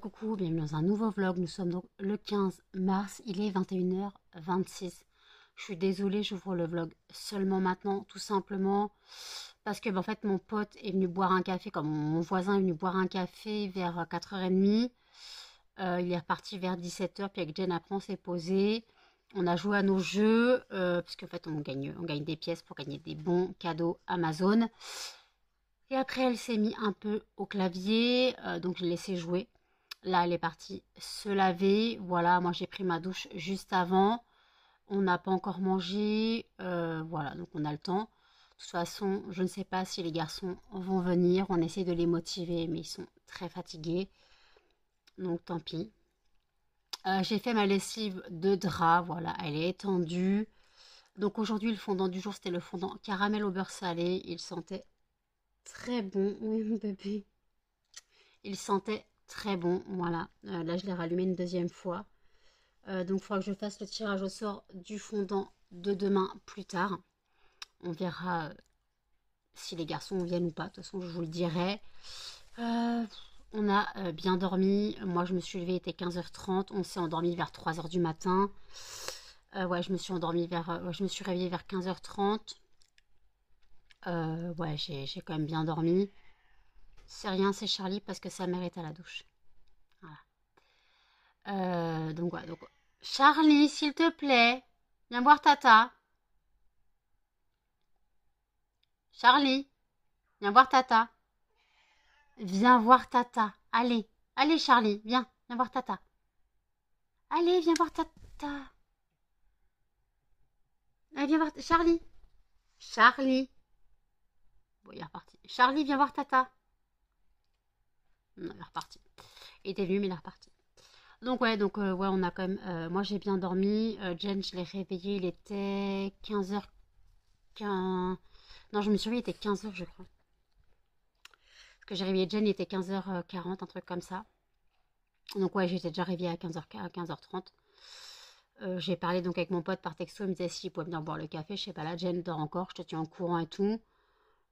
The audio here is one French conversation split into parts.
coucou, bienvenue dans un nouveau vlog. Nous sommes donc le 15 mars, il est 21h26. Je suis désolée, j'ouvre le vlog seulement maintenant, tout simplement parce que en fait mon pote est venu boire un café, comme mon voisin est venu boire un café vers 4h30. Il est reparti vers 17h, puis avec Jen après on s'est posé. On a joué à nos jeux, parce qu'en fait on gagne des pièces pour gagner des bons cadeaux Amazon. Et après elle s'est mis un peu au clavier, donc je l'ai laissé jouer. Là, elle est partie se laver. Voilà, moi j'ai pris ma douche juste avant. On n'a pas encore mangé. Voilà, donc on a le temps. De toute façon, je ne sais pas si les garçons vont venir. On essaie de les motiver, mais ils sont très fatigués. Donc tant pis. J'ai fait ma lessive de drap. Voilà, elle est étendue. Donc aujourd'hui, le fondant du jour, c'était le fondant caramel au beurre salé. Il sentait très bon. Oui, mon bébé. Il sentait très bon. Voilà. Là, je l'ai rallumé une deuxième fois. Donc, il faudra que je fasse le tirage au sort du fondant de demain plus tard. On verra si les garçons viennent ou pas. De toute façon, je vous le dirai. Euh, on a bien dormi. Moi, je me suis levée, il était 15h30. On s'est endormi vers 3h du matin. Ouais, je me suis endormie je me suis réveillée vers 15h30. Ouais, j'ai quand même bien dormi. C'est rien, c'est Charlie parce que sa mère est à la douche. Voilà. Donc, ouais, donc, Charlie, s'il te plaît, viens voir Tata. Charlie, viens voir Tata. Viens voir Tata. Allez, allez Charlie, viens voir Tata. Allez, viens voir Tata. Allez, viens voir Charlie. Charlie. Bon, il est reparti. Charlie, viens voir Tata. Non, il est reparti. Il était venu, mais il est reparti. Donc ouais, on a quand même. Moi, j'ai bien dormi. Jen, je l'ai réveillé. Il était 15h15. Non, je me suis réveillée, il était 15h, je crois. Parce que j'ai réveillé Jen, il était 15h40, un truc comme ça. Donc ouais, j'étais déjà réveillée à 15h30. J'ai parlé donc avec mon pote par texto, il me disait s'il pouvait venir boire le café. Je sais pas, là, Jen dort encore, je te tiens au courant et tout.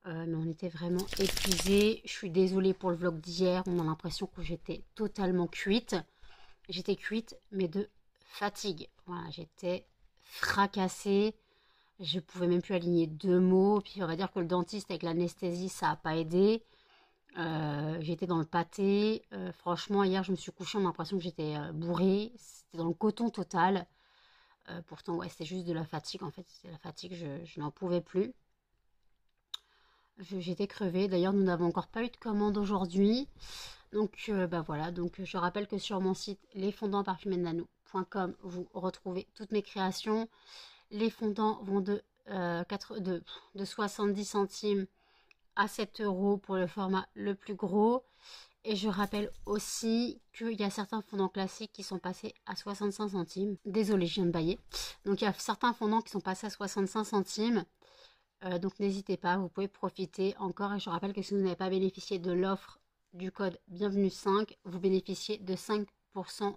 Mais on était vraiment épuisés. Je suis désolée pour le vlog d'hier. On a l'impression que j'étais totalement cuite. J'étais cuite, mais de fatigue. Voilà, j'étais fracassée. Je pouvais même plus aligner deux mots. Puis on va dire que le dentiste avec l'anesthésie, ça n'a pas aidé. J'étais dans le pâté. Franchement, hier, je me suis couchée, on a l'impression que j'étais bourrée. C'était dans le coton total. Pourtant, ouais, c'était juste de la fatigue. En fait, c'était la fatigue, je n'en pouvais plus. J'étais crevée. D'ailleurs, nous n'avons encore pas eu de commande aujourd'hui. Donc, bah voilà. Donc, je rappelle que sur mon site lesfondantparfumednano.com, vous retrouvez toutes mes créations. Les fondants vont de 70 centimes à 7 € pour le format le plus gros. Et je rappelle aussi qu'il y a certains fondants classiques qui sont passés à 65 centimes. Désolée, je viens de bailler. Donc il y a certains fondants qui sont passés à 65 centimes. Donc n'hésitez pas, vous pouvez profiter encore. Et je rappelle que si vous n'avez pas bénéficié de l'offre du code bienvenue 5, vous bénéficiez de 5%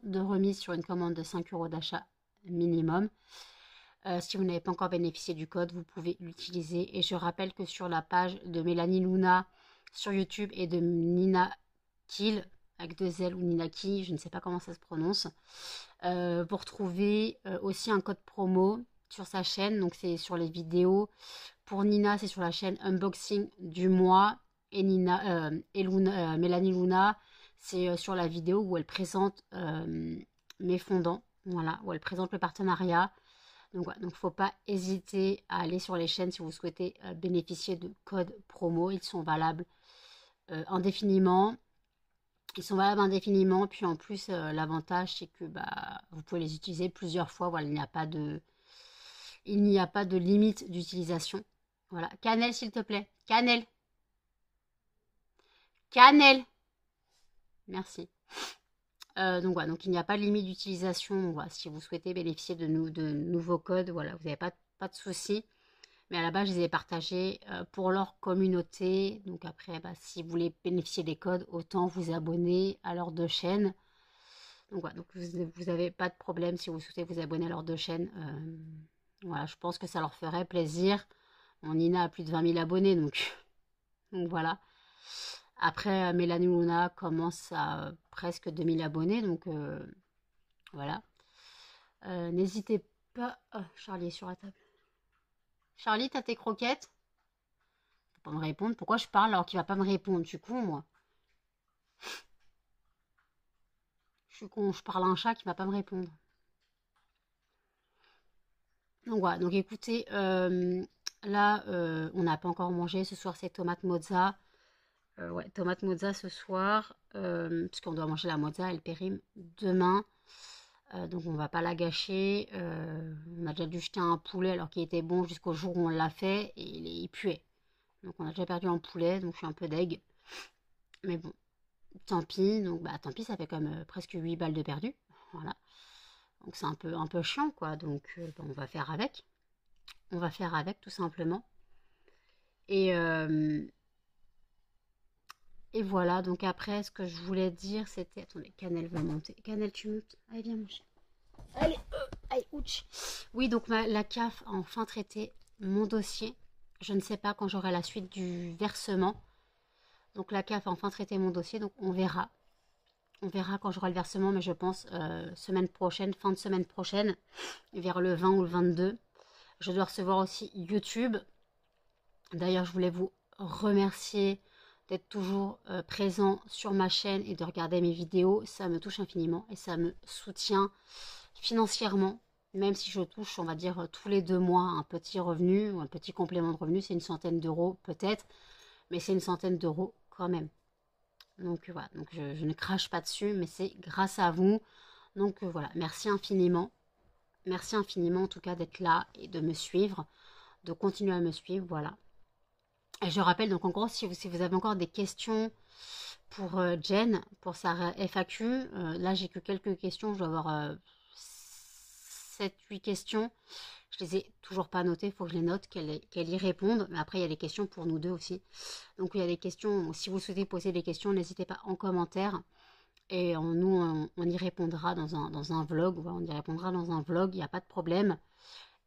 de remise sur une commande de 5 € d'achat minimum. Si vous n'avez pas encore bénéficié du code, vous pouvez l'utiliser. Et je rappelle que sur la page de Mélanie Luna sur YouTube et de Nina Kill, avec 2 L ou Nina Ki, je ne sais pas comment ça se prononce, vous retrouvez aussi un code promo sur sa chaîne. Donc c'est sur les vidéos. Pour Nina, c'est sur la chaîne Unboxing du mois. Et Mélanie Luna, c'est sur la vidéo où elle présente mes fondants. Voilà, où elle présente le partenariat. Donc, il ne faut pas hésiter à aller sur les chaînes si vous souhaitez bénéficier de codes promo. Ils sont valables indéfiniment. Ils sont valables indéfiniment. Puis en plus, l'avantage, c'est que vous pouvez les utiliser plusieurs fois. Voilà, il n'y a pas de limite d'utilisation. Voilà. Cannelle, s'il te plaît. Cannelle. Cannelle. Merci. Donc voilà, donc il n'y a pas de limite d'utilisation. Voilà, si vous souhaitez bénéficier de nouveaux codes, voilà, vous n'avez pas de souci. Mais à la base, je les ai partagés pour leur communauté. Donc après, si vous voulez bénéficier des codes, autant vous abonner à leurs deux chaînes. Donc voilà, donc vous n'avez pas de problème si vous souhaitez vous abonner à leurs deux chaînes. Voilà, je pense que ça leur ferait plaisir. Bon, Nina a plus de 20 000 abonnés, donc voilà. Après, Mélanie Luna commence à presque 2000 abonnés, donc voilà. N'hésitez pas... Oh, Charlie est sur la table. Charlie, t'as tes croquettes? Faut pas me répondre. Pourquoi je parle alors qu'il va pas me répondre? Je suis con, moi. Je suis con, je parle à un chat qui va pas me répondre. Donc voilà, donc écoutez, là, on n'a pas encore mangé. Ce soir, c'est tomate mozza. Ouais, tomate mozza ce soir, puisqu'on doit manger la mozza et le périm demain. Donc on va pas la gâcher. On a déjà dû jeter un poulet alors qu'il était bon jusqu'au jour où on l'a fait et il puait. Donc on a déjà perdu un poulet, donc je suis un peu deg. Mais bon, tant pis. Donc bah tant pis, ça fait comme presque 8 balles de perdu. Voilà. Donc c'est un peu chiant quoi. Donc bah, on va faire avec. On va faire avec tout simplement. Et, euh, et voilà, donc après ce que je voulais dire c'était... Attendez, Cannelle va monter. Cannelle tu montes. Allez viens mon chien. Allez, allez, ouch. Oui, donc la CAF a enfin traité mon dossier. Je ne sais pas quand j'aurai la suite du versement. Donc la CAF a enfin traité mon dossier, donc on verra. On verra quand j'aurai le versement, mais je pense semaine prochaine, fin de semaine prochaine, vers le 20 ou le 22. Je dois recevoir aussi YouTube. D'ailleurs, je voulais vous remercier d'être toujours présent sur ma chaîne et de regarder mes vidéos. Ça me touche infiniment et ça me soutient financièrement. Même si je touche, on va dire, tous les 2 mois un petit revenu ou un petit complément de revenu, c'est une centaine d'euros peut-être, mais c'est une centaine d'euros quand même. Donc voilà, donc je ne crache pas dessus, mais c'est grâce à vous. Donc voilà, merci infiniment. Merci infiniment en tout cas d'être là et de me suivre, de continuer à me suivre, voilà. Et je rappelle donc en gros, si vous avez encore des questions pour Jen, pour sa FAQ, là j'ai que quelques questions, je dois avoir 7-8 questions. Je les ai toujours pas notées, il faut que je les note, qu'elle y réponde. Mais après, il y a des questions pour nous deux aussi. Donc, il y a des questions, si vous souhaitez poser des questions, n'hésitez pas en commentaire. Et nous, on y répondra dans un vlog. Voilà, on y répondra dans un vlog, il n'y a pas de problème.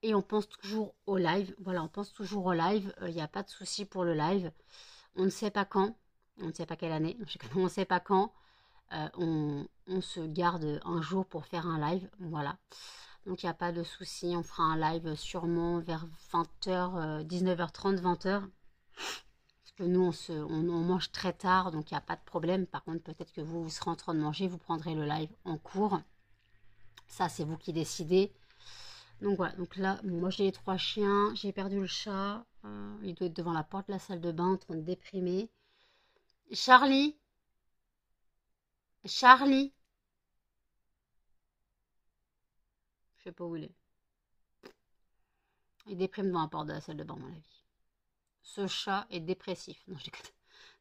Et on pense toujours au live. Voilà, on pense toujours au live. Il n'y a pas de souci pour le live. On ne sait pas quand. On ne sait pas quelle année. On ne sait pas quand. On se garde un jour pour faire un live. Voilà. Donc il n'y a pas de souci. On fera un live sûrement vers 20h, 19h30, 20h. Parce que nous, on mange très tard. Donc il n'y a pas de problème. Par contre, peut-être que vous serez en train de manger. Vous prendrez le live en cours. Ça, c'est vous qui décidez. Donc voilà, donc là, moi j'ai les 3 chiens, j'ai perdu le chat, il doit être devant la porte de la salle de bain en train de déprimer. Charlie, Charlie, je sais pas où il est. Il déprime devant la porte de la salle de bain, à mon avis. Ce chat est dépressif. Non, je déconne.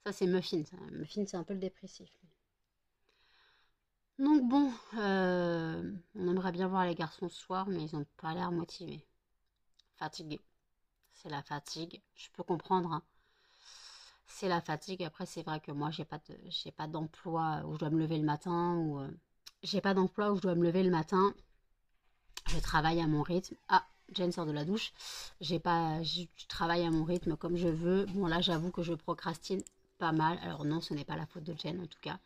Ça c'est Muffin, ça. Muffin c'est un peu le dépressif. Donc bon, on aimerait bien voir les garçons ce soir, mais ils n'ont pas l'air motivés. Fatigués. C'est la fatigue, je peux comprendre, hein. C'est la fatigue. Après, c'est vrai que moi, j'ai pas d'emploi où je dois me lever le matin. Ou j'ai pas d'emploi où je dois me lever le matin. Je travaille à mon rythme. Ah, Jen sort de la douche. Je travaille à mon rythme comme je veux. Bon, là, j'avoue que je procrastine pas mal. Alors non, ce n'est pas la faute de Jen en tout cas.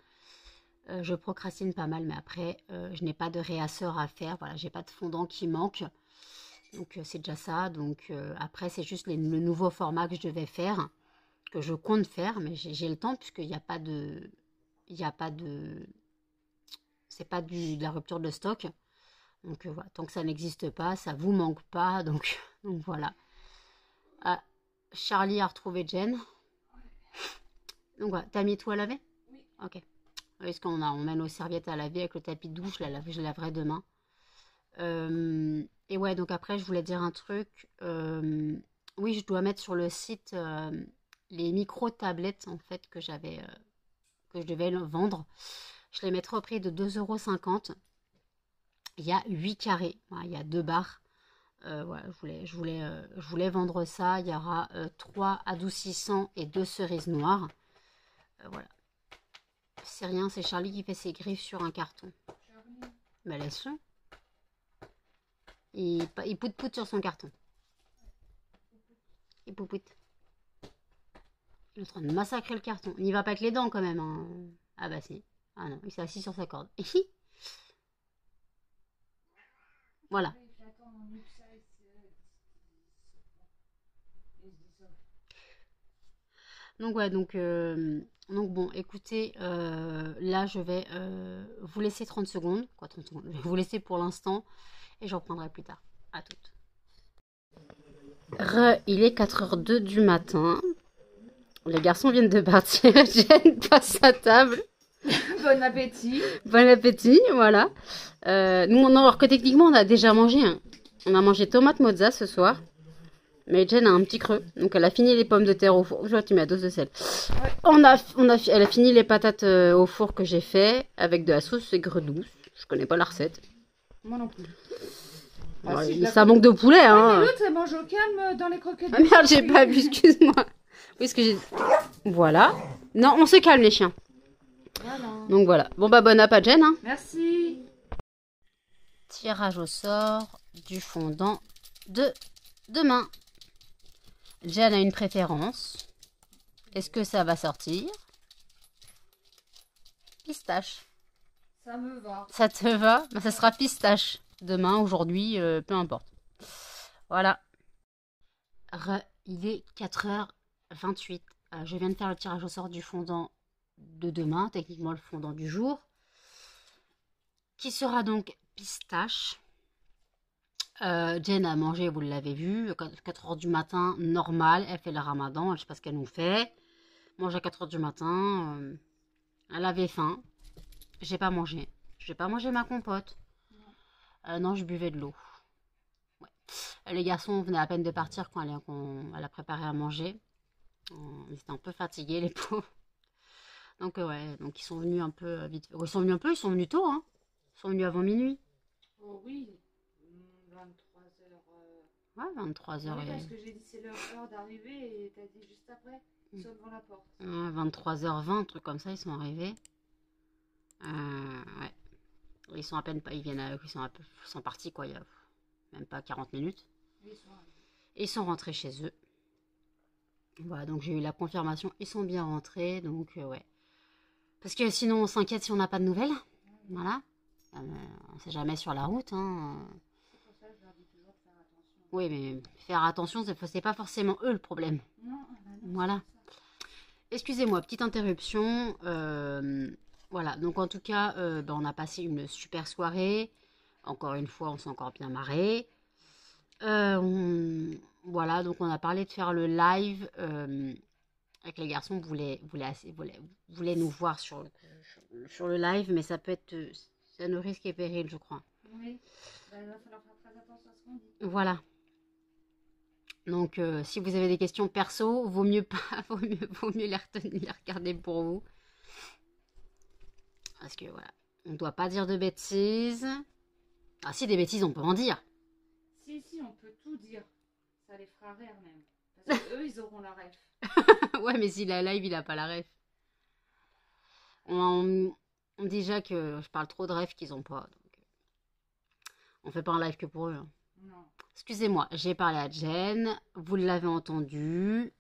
Je procrastine pas mal, mais après, je n'ai pas de réasseur à faire. Voilà, j'ai pas de fondant qui manque. Donc, c'est déjà ça. Donc, après, c'est juste le nouveau format que je devais faire, que je compte faire, mais j'ai le temps puisqu'il n'y a pas de... Il n'y a pas de... C'est pas de la rupture de stock. Donc voilà, tant que ça n'existe pas, ça vous manque pas. Donc, donc voilà. Ah, Charlie a retrouvé Jen. Donc voilà, t'as mis tout à laver? Oui. Ok. Est-ce on met nos serviettes à laver avec le tapis de douche, je laverai demain. Et ouais, donc après, je voulais dire un truc. Oui, je dois mettre sur le site les micro-tablettes en fait que je devais vendre. Je les mettrai au prix de 2,50 €. Il y a 8 carrés, voilà, il y a 2 barres. Voilà, je voulais vendre ça. Il y aura 3 adoucissants et 2 cerises noires. Voilà. C'est rien, c'est Charlie qui fait ses griffes sur un carton. Mais laisse-le. Il pout-pout sur son carton. Il pout-pout. Il est en train de massacrer le carton. Il n'y va pas avec les dents quand même. Hein. Ah bah si. Ah non, il s'est assis sur sa corde. Voilà. Donc ouais, donc bon, écoutez, là je vais vous laisser 30 secondes. Quoi, 30 secondes? Je vais vous laisser pour l'instant et je reprendrai plus tard. À toutes. Il est 4h02 du matin. Les garçons viennent de partir. Jen passe à table. Bon appétit. Bon appétit, voilà. Nous, alors que techniquement, on a déjà mangé. Hein. On a mangé tomate mozza ce soir. Mais Jen a un petit creux. Donc, elle a fini les pommes de terre au four. Je vois, tu mets la dose de sel. Ouais. Elle a fini les patates au four que j'ai fait avec de la sauce aigre douce. Je connais pas la recette. Moi non plus. Ah, si, ça manque de poulet, hein. Mais l'autre, elle mange au calme dans les croquettes. Ah merde, j'ai pas vu, excuse-moi. Oui, ce que j'ai. Voilà. Non, on se calme, les chiens. Voilà. Donc voilà. Bon bah bon appétit, Jen. Hein. Merci. Tirage au sort du fondant de demain. Jen a une préférence. Est-ce que ça va sortir? Pistache. Ça me va. Ça te va? Ben, ça sera pistache. Demain, aujourd'hui, peu importe. Voilà. Il est 4h28. Je viens de faire le tirage au sort du fondant de demain, techniquement le fondant du jour, qui sera donc pistache. Jen a mangé, vous l'avez vu, 4h du matin, normal, elle fait le ramadan, je sais pas ce qu'elle nous fait. Mange à 4h du matin, elle avait faim, j'ai pas mangé. J'ai pas mangé ma compote. Non, je buvais de l'eau. Ouais. Les garçons venaient à peine de partir quand elle a préparé à manger. Ils étaient un peu fatigués, les pauvres. Donc ouais, donc ils sont venus un peu vite. Ils sont venus un peu, ils sont venus tôt, hein. Ils sont venus avant minuit. Oh oui, 23h. Ouais, 23h. Oui, parce que j'ai dit c'est leur heure d'arriver et t'as dit juste après, ils sont devant la porte. 23h20, un truc comme ça, ils sont arrivés. Ouais. Ils sont à peine pas, ils sont partis quoi, il y a même pas 40 minutes. Oui, et ils sont rentrés chez eux. Voilà, donc j'ai eu la confirmation, ils sont bien rentrés, donc ouais. Parce que sinon on s'inquiète si on n'a pas de nouvelles. Voilà. On sait jamais sur la route. Hein. C'est pour ça que je leur dis toujours de faire attention. Oui, mais faire attention, c'est pas forcément eux le problème. Non, voilà. Excusez-moi, petite interruption. Voilà, donc en tout cas, on a passé une super soirée. Encore une fois, on s'est encore bien marré. Voilà, donc on a parlé de faire le live avec les garçons. Voulaient nous voir sur le live, mais ça peut être... ça nous risque et péril, je crois. Oui, il va falloir faire très attention à ce qu'on dit. Voilà. Donc, si vous avez des questions perso, vaut mieux pas, vaut mieux les retenir, les regarder pour vous. Parce que voilà, on ne doit pas dire de bêtises. Ah si, des bêtises, on peut en dire. Si, on peut tout dire. Ça les fera rire même. Parce qu'eux, ils auront la ref. Ouais, mais si la live, il a pas la ref. On dit déjà que je parle trop de ref qu'ils ont pas. Donc, on fait pas un live que pour eux. Hein. Non. Excusez-moi, j'ai parlé à Jen. Vous l'avez entendu.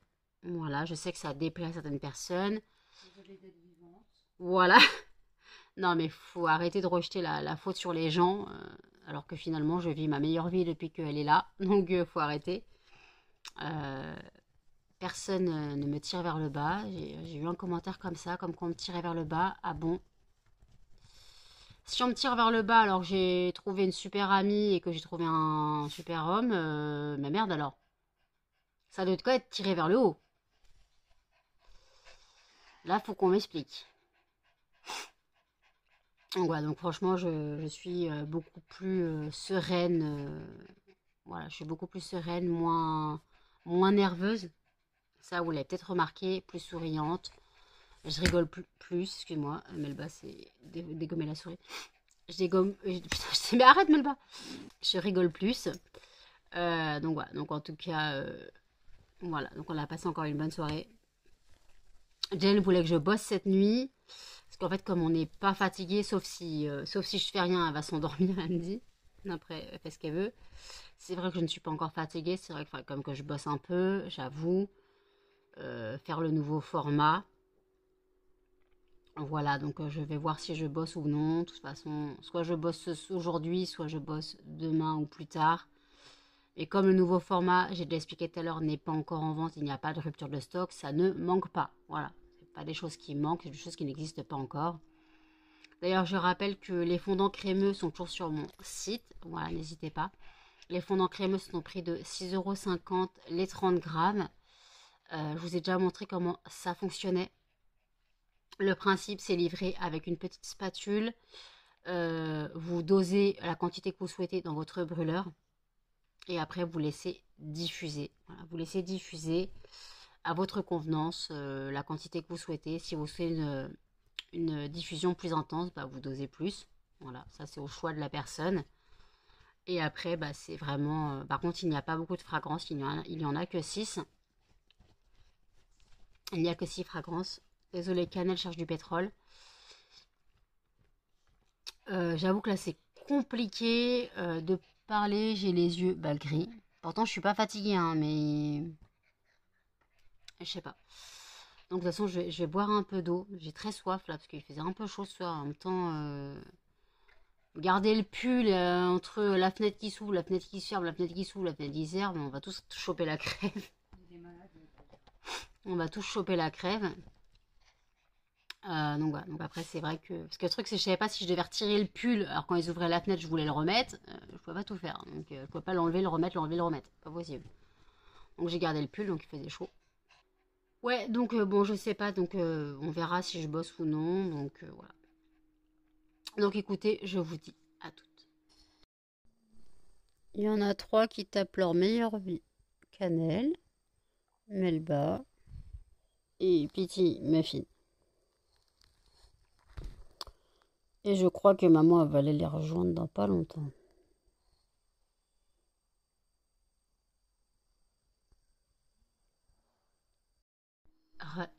Voilà, je sais que ça déplaît à certaines personnes. Désolée d'être vivante. Voilà. Non, mais faut arrêter de rejeter la faute sur les gens. Alors que finalement, je vis ma meilleure vie depuis qu'elle est là. Donc, faut arrêter. Personne ne me tire vers le bas. J'ai eu un commentaire comme ça, comme qu'on me tirait vers le bas. Ah bon? Si on me tire vers le bas alors que j'ai trouvé une super amie et que j'ai trouvé un super homme, mais merde alors. Ça doit être quoi être tiré vers le haut? Là, faut qu'on m'explique. Donc voilà, donc franchement, je suis beaucoup plus sereine. Voilà, je suis beaucoup plus sereine, moins nerveuse. Ça, vous l'avez peut-être remarqué, plus souriante. Je rigole plus, excuse-moi. Melba, c'est dégommer la souris. Je dégomme. Putain, mais arrête, Melba. Je rigole plus. Donc voilà, donc en tout cas, voilà. Donc on a passé encore une bonne soirée. Jen voulait que je bosse cette nuit. Parce qu'en fait, comme on n'est pas fatigué, sauf si je fais rien, elle va s'endormir, elle me dit. Après, elle fait ce qu'elle veut. C'est vrai que je ne suis pas encore fatiguée. C'est vrai que comme que je bosse un peu, j'avoue. faire le nouveau format. Voilà, donc je vais voir si je bosse ou non. De toute façon, soit je bosse aujourd'hui, soit je bosse demain ou plus tard. Et comme le nouveau format, j'ai déjà expliqué tout à l'heure, n'est pas encore en vente, il n'y a pas de rupture de stock, ça ne manque pas. Voilà, c'est pas des choses qui manquent, c'est des choses qui n'existent pas encore. D'ailleurs, je rappelle que les fondants crémeux sont toujours sur mon site. Voilà, n'hésitez pas. Les fondants crémeux sont au prix de 6,50 € les 30 grammes. Je vous ai déjà montré comment ça fonctionnait. Le principe, c'est livré avec une petite spatule. Vous dosez la quantité que vous souhaitez dans votre brûleur. Et après, vous laissez diffuser. Voilà, vous laissez diffuser à votre convenance la quantité que vous souhaitez. Si vous souhaitez une diffusion plus intense, bah, vous dosez plus. Voilà, ça c'est au choix de la personne. Et après, bah, c'est vraiment... par contre, il n'y a pas beaucoup de fragrances. Il n'y en a que 6. Il n'y a que 6 fragrances. Désolé, cannelle cherche du pétrole. J'avoue que là, c'est compliqué de parler. J'ai les yeux gris. Pourtant, je suis pas fatiguée, hein, mais... Je sais pas. Donc, de toute façon, je vais boire un peu d'eau. J'ai très soif, là, parce qu'il faisait un peu chaud ce soir. En même temps, garder le pull entre la fenêtre qui s'ouvre, la fenêtre qui se ferme, la fenêtre qui s'ouvre, la fenêtre qui se ferme, on va tous choper la crève. On va tous choper la crève. Donc voilà, donc après c'est vrai que... Parce que le truc c'est que je savais pas si je devais retirer le pull, alors quand ils ouvraient la fenêtre je voulais le remettre, je pouvais pas tout faire, donc je pouvais pas l'enlever, le remettre, l'enlever, le remettre, pas possible. Donc j'ai gardé le pull, donc il faisait chaud. Ouais, donc bon je sais pas, donc on verra si je bosse ou non, donc voilà. Donc écoutez, je vous dis à toutes. Il y en a 3 qui tapent leur meilleure vie. Cannelle, Melba et Pity Muffin. Et je crois que maman va aller les rejoindre dans pas longtemps.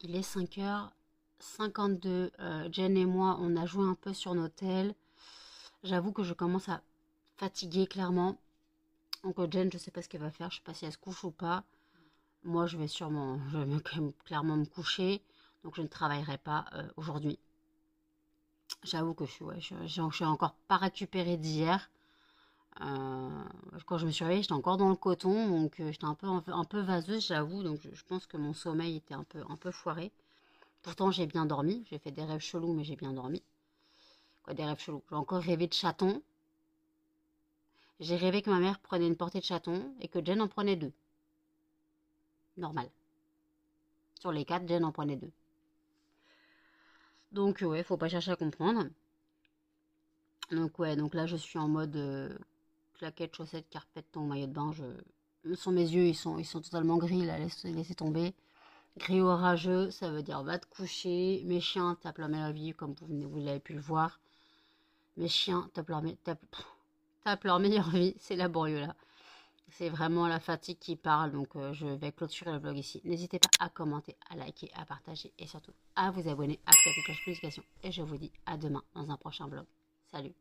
Il est 5h52. Jen et moi, on a joué un peu sur nos tels. J'avoue que je commence à fatiguer clairement. Donc Jen, je sais pas ce qu'elle va faire. Je sais pas si elle se couche ou pas. Moi, je vais clairement me coucher. Donc je ne travaillerai pas aujourd'hui. J'avoue que je suis encore pas récupérée d'hier. Quand je me suis réveillée, j'étais encore dans le coton, donc j'étais un peu vaseuse, j'avoue. Donc je pense que mon sommeil était un peu foiré. Pourtant, j'ai bien dormi. J'ai fait des rêves chelous, mais j'ai bien dormi. Quoi, des rêves chelous? J'ai encore rêvé de chatons. J'ai rêvé que ma mère prenait une portée de chatons et que Jen en prenait 2. Normal. Sur les 4, Jen en prenait 2. Donc ouais, faut pas chercher à comprendre. Donc ouais, donc là je suis en mode claquette, chaussettes, carpette, ton maillot de bain. Mes yeux, ils sont totalement gris là, laissez tomber. Gris orageux, ça veut dire va te coucher. Mes chiens tapent leur meilleure vie, comme vous l'avez pu le voir. Mes chiens tapent leur meilleure vie, c'est laborieux là. C'est vraiment la fatigue qui parle, donc je vais clôturer le vlog ici. N'hésitez pas à commenter, à liker, à partager et surtout à vous abonner, à activer la cloche de notification. Et je vous dis à demain dans un prochain vlog. Salut!